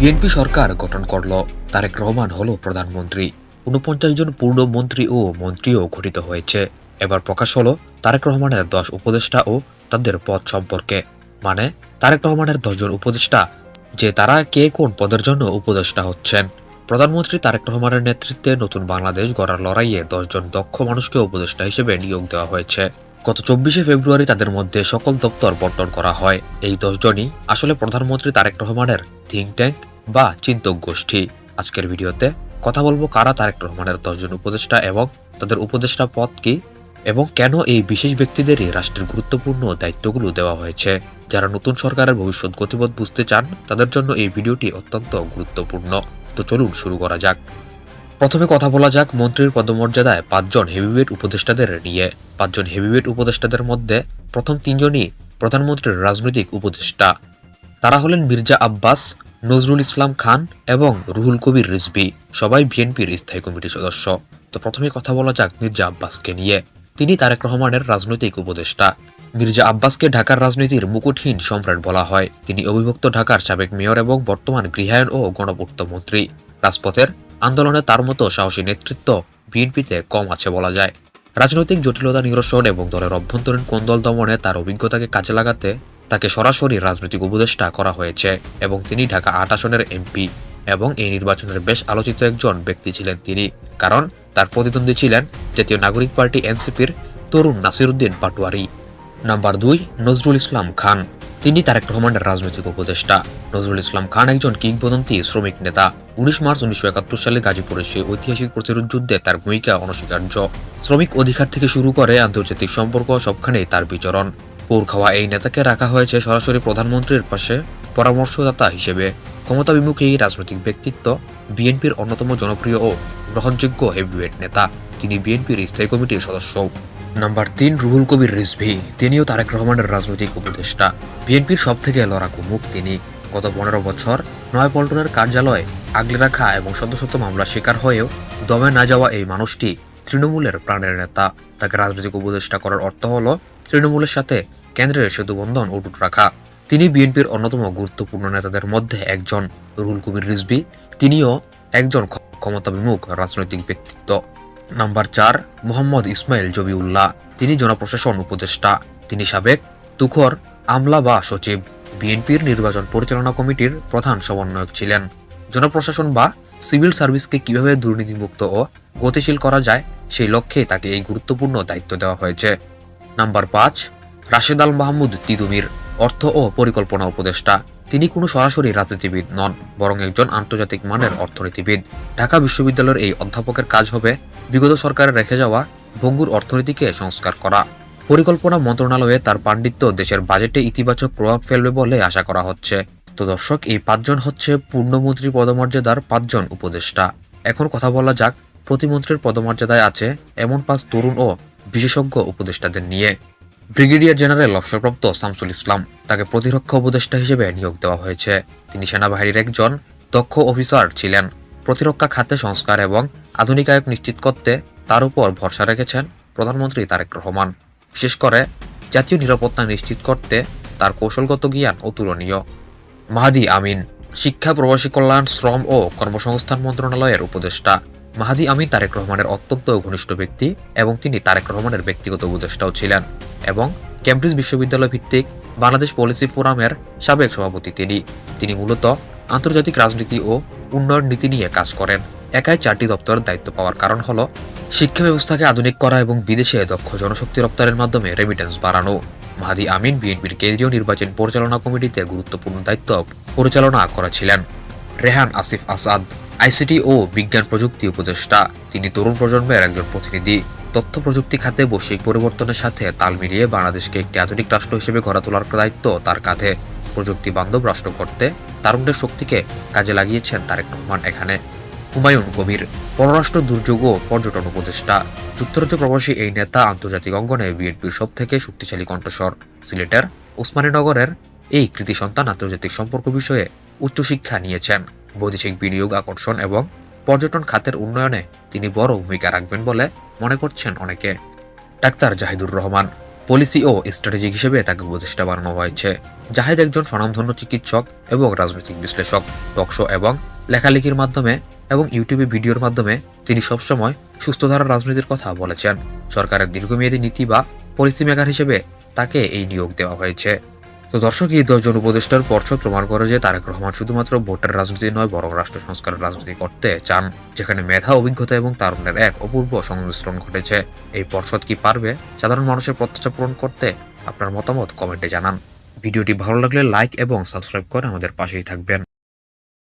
BNP সরকার গঠন করল। তারেক রহমান হলো প্রধানমন্ত্রী। ৪৯ জন পূর্ণ মন্ত্রী ও মন্ত্রীও গঠিত হয়েছে। এবার প্রকাশ হলো তারেক রহমানের ১০ উপদেষ্টা ও তাদের পদ সম্পর্কে। মানে তারেক রহমানের ১০ জন উপদেষ্টা, যে তারা কে কোন পদের জন্য উপদেষ্টা হচ্ছেন। প্রধানমন্ত্রী তারেক রহমানের নেতৃত্বে নতুন বাংলাদেশ গড়ার লড়াইয়ে ১০ জন দক্ষ মানুষকে উপদেষ্টা হিসেবে নিয়োগ দেওয়া হয়েছে। গত ২৪শে ফেব্রুয়ারি তাদের মধ্যে সকল দপ্তর বণ্টন করা হয়। এই ১০ জনই আসলে প্রধানমন্ত্রী তারেক রহমানের থিঙ্ক ট্যাঙ্ক বা চিন্তক গোষ্ঠী। আজকের ভিডিওতে কথা বলবো কারা তারেক রহমানের ১০ জন উপদেষ্টা এবং তাদের উপদেষ্টা পদ কি, এবং কেন এই বিশেষ ব্যক্তিদেরই রাষ্ট্রের গুরুত্বপূর্ণ দায়িত্বগুলো দেওয়া হয়েছে। যারা নতুন সরকারের ভবিষ্যৎ গতিপথ বুঝতে চান তাদের জন্য এই ভিডিওটি অত্যন্ত গুরুত্বপূর্ণ। তো চলুন শুরু করা যাক। প্রথমে কথা বলা যাক মন্ত্রীর পদমর্যাদায় ৫ জন হেভিওয়েট উপদেষ্টাদের নিয়ে। ৫ জন হেভিওয়েট উপদেষ্টাদের মধ্যে প্রথম ৩ জনই প্রধানমন্ত্রীর রাজনৈতিক উপদেষ্টা। তারা হলেন মির্জা আব্বাস, নজরুল ইসলাম খান এবং রুহুল কবির রিজভী, সবাই বিএনপির স্থায়ী কমিটির সদস্য। তো প্রথমে কথা বলা যাক মির্জা আব্বাসকে নিয়ে। তিনি তারেক রহমানের রাজনৈতিক উপদেষ্টা। মির্জা আব্বাসকে ঢাকার রাজনীতির মুকুটহীন সম্রাট বলা হয়। তিনি অবিভক্ত ঢাকার সাবেক মেয়র এবং বর্তমান গৃহায়ন ও গণপূর্ত মন্ত্রী। রাজপথের আন্দোলনে তার মতো সাহসী নেতৃত্ব বিএনপিতে কম আছে বলা যায়। রাজনৈতিক জটিলতা নিরসন এবং দলের অভ্যন্তরীণ কোন্দল দমনে তার অভিজ্ঞতাকে কাজে লাগাতে তাকে সরাসরি রাজনৈতিক উপদেষ্টা করা হয়েছে এবং তিনি ঢাকা ৮ আসনের এমপি এবং এই নির্বাচনের বেশ আলোচিত একজন ব্যক্তি ছিলেন তিনি, কারণ তার প্রতিদ্বন্দ্বী ছিলেন জাতীয় নাগরিক পার্টি এনসিপির তরুণ নাসিরউদ্দিন পাটোয়ারি। নাম্বার ২, নজরুল ইসলাম খান। তিনি তারেক রহমানের রাজনৈতিক উপদেষ্টা। নজরুল ইসলাম খান একজন কিংবদন্তি শ্রমিক নেতা। ১৯ মার্চ ১৯৭১ সালে গাজীপুরের সেই ঐতিহাসিক প্রতিরোধ যুদ্ধে তার ভূমিকা অনস্বীকার্য। শ্রমিক অধিকার থেকে শুরু করে আন্তর্জাতিক সম্পর্ক সবখানেই তার বিচরণ। পৌর খাওয়া এই নেতাকে রাখা হয়েছে সরাসরি প্রধানমন্ত্রীর পাশে পরামর্শদাতা হিসেবে। ক্ষমতা বিমুখ এই রাজনৈতিক ব্যক্তিত্ব বিএনপির অন্যতম জনপ্রিয় ও গ্রহণযোগ্য হেভিওয়েট নেতা। তিনি বিএনপির স্থায়ী কমিটির সদস্য। নাম্বার ৩, রুহুল কবির রিজভী। তিনিও তারেক রহমানের রাজনৈতিক উপদেষ্টা। বিএনপির সবথেকে লড়াকু মুখ তিনি। গত ১৫ বছর নয়াপল্টনের কার্যালয়ে আগলে রাখা এবং শত শত মামলার শিকার হয়েও দমে না যাওয়া এই মানুষটি তৃণমূলের প্রাণের নেতা। তাকে রাজনৈতিক উপদেষ্টা করার অর্থ হল তৃণমূলের সাথে কেন্দ্রের সেতুবন্ধন অটুট রাখা। তিনি বিএনপির অন্যতম গুরুত্বপূর্ণ নেতাদের মধ্যে একজন। রুহুল কবির রিজভী তিনিও একজন ক্ষমতা বিমুখ রাজনৈতিক ব্যক্তিত্ব। নাম্বার ৪, মোহাম্মদ ইসমাইল জবিউল্লাহ। তিনি জনপ্রশাসন উপদেষ্টা। তিনি সাবেক তুখোর আমলা বা সচিব। বিএনপির নির্বাচন পরিচালনা কমিটির প্রধান সমন্বয়ক ছিলেন। জনপ্রশাসন বা সিভিল সার্ভিসকে কিভাবে দুর্নীতিমুক্ত ও গতিশীল করা যায় সেই লক্ষ্যে তাকে এই গুরুত্বপূর্ণ দায়িত্ব দেওয়া হয়েছে। নাম্বার ৫, রাশেদ আল মাহমুদ তিতুমির। অর্থ ও পরিকল্পনা উপদেষ্টা। তিনি কোনো সরাসরি রাজনীতিবিদ নন, বরং একজন আন্তর্জাতিক মানের অর্থনীতিবিদ। ঢাকা বিশ্ববিদ্যালয়ের এই অধ্যাপকের কাজ হবে বিগত সরকারের রেখে যাওয়া ভঙ্গুর অর্থনীতিকে সংস্কার করা। পরিকল্পনা মন্ত্রণালয়ে তার পাণ্ডিত্য দেশের বাজেটে ইতিবাচক প্রভাব ফেলবে বলে আশা করা হচ্ছে। তো দর্শক, এই ৫ জন হচ্ছে পূর্ণমন্ত্রী পদমর্যাদার ৫ জন উপদেষ্টা। এখন কথা বলা যাক প্রতিমন্ত্রীর পদমর্যাদায় আছে এমন ৫ তরুণ ও বিশেষজ্ঞ উপদেষ্টাদের নিয়ে। ব্রিগেডিয়ার জেনারেল অবসরপ্রাপ্ত শামসুল ইসলাম, তাকে প্রতিরক্ষা উপদেষ্টা হিসেবে নিয়োগ দেওয়া হয়েছে। তিনি সেনাবাহিনীর একজন দক্ষ অফিসার ছিলেন। প্রতিরক্ষা খাতে সংস্কার এবং আধুনিকায়ন নিশ্চিত করতে তার উপর ভরসা রেখেছেন প্রধানমন্ত্রী তারেক রহমান। বিশেষ করে জাতীয় নিরাপত্তা নিশ্চিত করতে তার কৌশলগত জ্ঞান অতুলনীয়। মাহাদি আমিন, শিক্ষা, প্রবাসী কল্যাণ, শ্রম ও কর্মসংস্থান মন্ত্রণালয়ের উপদেষ্টা। মাহাদি আমিন তারেক রহমানের অত্যন্ত ঘনিষ্ঠ ব্যক্তি এবং তিনি তারেক রহমানের ব্যক্তিগত উপদেষ্টাও ছিলেন এবং কেমব্রিজ বিশ্ববিদ্যালয় ভিত্তিক বাংলাদেশ পলিসি ফোরামের সাবেক সভাপতি তিনি মূলত আন্তর্জাতিক রাজনীতি ও উন্নয়ন নীতি নিয়ে কাজ করেন। একাই ৪টি দপ্তরের দায়িত্ব পাওয়ার কারণ হল শিক্ষা ব্যবস্থাকে আধুনিক করা এবং বিদেশে দক্ষ জনশক্তি রপ্তানির মাধ্যমে রেমিটেন্স বাড়ানো। মাহাদি আমিন বিএনপির কেন্দ্রীয় নির্বাচন পরিচালনা কমিটিতে গুরুত্বপূর্ণ দায়িত্ব পরিচালনা করেছিলেন। রেহান আসিফ আসাদ, আইসিটি ও বিজ্ঞান প্রযুক্তি উপদেষ্টা। তিনি তরুণ প্রজন্মের একজন প্রতিনিধি। তথ্য প্রযুক্তি খাতে বৈশ্বিক পরিবর্তনের সাথে তাল মিলিয়ে বাংলাদেশকে একটি আধুনিক রাষ্ট্র হিসেবে গড়ে তোলার দায়িত্ব তার কাঁধে। প্রযুক্তি বান্ধব রাষ্ট্র করতে তারুণ্যের শক্তিকে কাজে লাগিয়েছেন তারেক রহমান এখানে। হুমায়ুন কবির, পররাষ্ট্র, দুর্যোগ ও পর্যটন উপদেষ্টা। যুক্তরাজ্য প্রবাসী এই নেতা আন্তর্জাতিক অঙ্গনে বিএনপির সব থেকে শক্তিশালী কণ্ঠস্বর। সিলেটের ওসমানীনগরের এই কৃতি সন্তান আন্তর্জাতিক সম্পর্ক বিষয়ে উচ্চশিক্ষা নিয়েছেন। বৈদেশিক বিনিয়োগ আকর্ষণ এবং পর্যটন খাতের উন্নয়নে তিনি বড় ভূমিকা রাখবেন বলে মনে করছেন অনেকে। ডাক্তার জাহিদুর রহমান, পলিসি ও স্ট্র্যাটেজিক হিসেবে তাকে উপদেষ্টা বানানো হয়েছে। জাহিদ একজন স্বনামধন্য চিকিৎসক এবং রাজনৈতিক বিশ্লেষক। টকশো এবং লেখালেখির মাধ্যমে এবং ইউটিউবে ভিডিওর মাধ্যমে তিনি সবসময় সুস্থধারার রাজনীতির কথা বলেছেন। সরকারের দীর্ঘমেয়াদী নীতি বা পলিসি মেকার হিসেবে তাকে এই নিয়োগ দেওয়া হয়েছে। তো দর্শক, এই 10 জন উপদেষ্টার পর্ষদ প্রমাণ করে যে তারেক রহমান শুধুমাত্র ভোটের রাজনীতি নয়, বরং রাষ্ট্র সংস্কারের রাজনীতি করতে চান, যেখানে মেধা, অভিজ্ঞতা এবং তারুণ্যের এক অপূর্ব সংমিশ্রণ ঘটেছে। এই পর্ষদ কি পারবে সাধারণ মানুষের প্রত্যাশা পূরণ করতে? আপনার মতামত কমেন্টে জানান। ভিডিওটি ভালো লাগলে লাইক এবং সাবস্ক্রাইব করে আমাদের পাশেই থাকবেন।